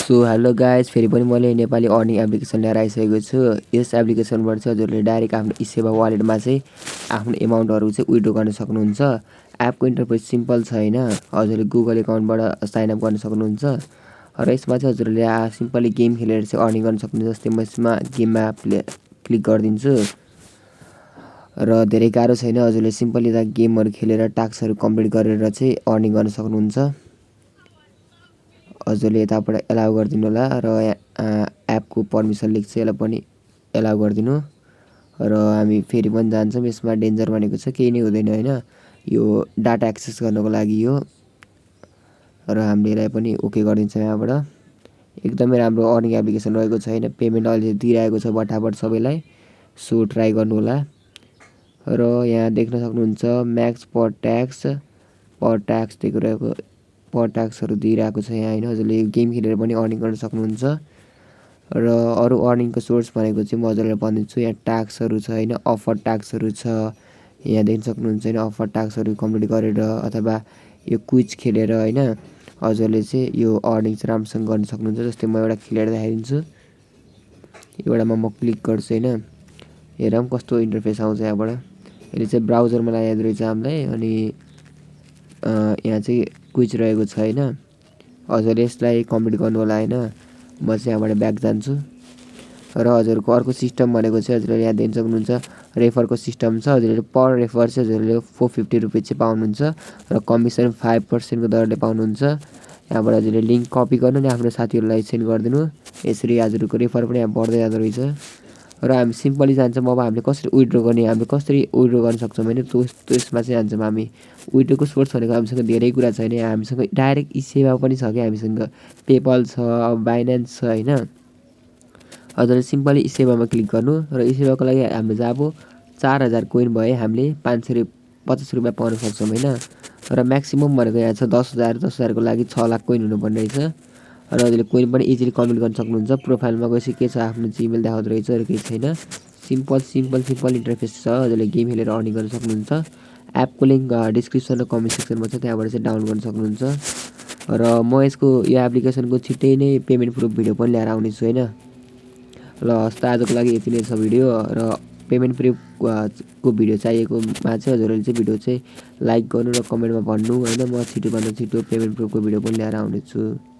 So hello guys फेरि पनि मैले नेपाली अर्निङ एप्लिकेसन ल्याएर आइसकेको छु। यस एप्लिकेसनबाट चाहिँ हजुरले डाइरेक्ट आफ्नो इसेवा वालेटमा चाहिँ आफ्नो एमाउन्टहरू चाहिँ विथड्र गर्न सक्नुहुन्छ। एपको इन्टरफेस सिम्पल छ हैन, हजुरले गुगल एकाउन्टबाट साइन अप गर्न सक्नुहुन्छ र यसमा चाहिँ हजुरले सिम्पली गेम खेलेर चाहिँ अर्निङ गर्न सक्नुहुन्छ। जस्तै म यसमा गेममा क्लिक गरिदिन्छु र धेरै गाह्रो छैन, हजुरले सिम्पली यता गेमहरू खेलेर टास्कहरू कम्प्लिट गरेर चाहिँ अर्निङ गर्न सक्नुहुन्छ। हजुरले यताबाट एलाउ गरिदिनु होला र एपको पर्मिसन लिक चाहिँ यसलाई पनि एलाउ गरिदिनु र हामी फेरि पनि जान्छौँ। यसमा डेन्जर भनेको छ केही नै हुँदैन हैन, यो डाटा एक्सेस गर्नको लागि हो र हामीले यसलाई पनि ओके गरिदिन्छौँ। यहाँबाट एकदमै राम्रो अर्निङ एप्लिकेसन रहेको छ हैन, पेमेन्ट अहिले दिइरहेको छ फटाफट सबैलाई। सो ट्राई गर्नु होला र यहाँ देख्न सक्नुहुन्छ म्याक्स पर ट्याक्स दिएको रहेको पर ट्याक्सहरू दिइरहेको छ यहाँ हैन। हजुरले गेम खेलेर पनि अर्निङ गर्न सक्नुहुन्छ र अरू अर्निङको सोर्स भनेको चाहिँ म हजुरलाई भनिदिन्छु। यहाँ ट्याक्सहरू छ हैन, अफर ट्याक्सहरू छ, यहाँ देख्न सक्नुहुन्छ हैन। अफर ट्याक्सहरू कम्प्लिट गरेर अथवा यो क्विज खेलेर हैन हजुरले चाहिँ यो अर्निङ चाहिँ राम्रोसँग गर्न सक्नुहुन्छ। जस्तै म एउटा खेलेर देखाइदिन्छु। एउटामा म क्लिक गर्छु हैन, हेरौँ कस्तो इन्टरफेस आउँछ यहाँबाट। यसले चाहिँ ब्राउजरमा ल्याइदिएको रहेछ हामीलाई अनि यहाँ चाहिँ क्विज रहेको छ हैन, हजुरले यसलाई कम्प्लिट गर्नु होला हैन। म चाहिँ यहाँबाट ब्याक जान्छु र हजुरको अर्को सिस्टम भनेको चाहिँ हजुरले यहाँ देख्न सक्नुहुन्छ रेफरको सिस्टम छ। हजुरले पर रेफर चाहिँ हजुरले 450 रुपियाँ चाहिँ पाउनुहुन्छ र कमिसन 5% को दरले पाउनुहुन्छ। यहाँबाट हजुरले लिङ्क कपी गर्नु अनि आफ्नो साथीहरूलाई सेन्ड गरिदिनु। यसरी हजुरको रेफर पनि यहाँ बढ्दै जाँदो रहेछ र हामी सिम्पली जान्छौँ। अब हामीले कसरी विथड्र गर्ने, हामीले कसरी विथड्र गर्न सक्छौँ भने त्यसमा चाहिँ जान्छौँ हामी। विथड्रको सोर्स भनेको हामीसँग धेरै कुरा छैन, हामीसँग डाइरेक्ट इसेवा पनि छ क्या, हामीसँग पेपल छ, बाइनेन्स छ हैन। हजुरले सिम्पली इसेवामा क्लिक गर्नु र इसेवाको लागि हाम्रो जब 4000 कोइन भए हामीले 550 रुपियाँ पाउन सक्छौँ हैन। र म्याक्सिमम भनेको यहाँ छ 10,000 को लागि 6 लाख कोइन हुनुपर्ने रहेछ र हजुरले कोइन पनि इजिली कम्प्लिट गर्न सक्नुहुन्छ। प्रोफाइलमा गएपछि के छ आफ्नो जिमेल देखाउँदो रहेछ र केही छैन। सिम्पल इन्टरफेस छ, हजुरले गेम खेलेर अर्निङ गर्न सक्नुहुन्छ। एपको लिङ्क डिस्क्रिप्सन र कमेन्ट सेक्सनमा छ, त्यहाँबाट चाहिँ डाउनलोड गर्न सक्नुहुन्छ। र म यसको यो एप्लिकेसनको छिट्टै नै पेमेन्ट प्रुफ भिडियो पनि ल्याएर आउनेछु हैन। ल हस् त आजको लागि यति नै छ भिडियो र पेमेन्ट प्रुफ को भिडियो चाहिएकोमा चाहिँ हजुरहरूले चाहिँ भिडियो चाहिँ लाइक गर्नु र कमेन्टमा भन्नु हैन। म छिटोभन्दा छिटो पेमेन्ट प्रुफको भिडियो पनि ल्याएर आउनेछु।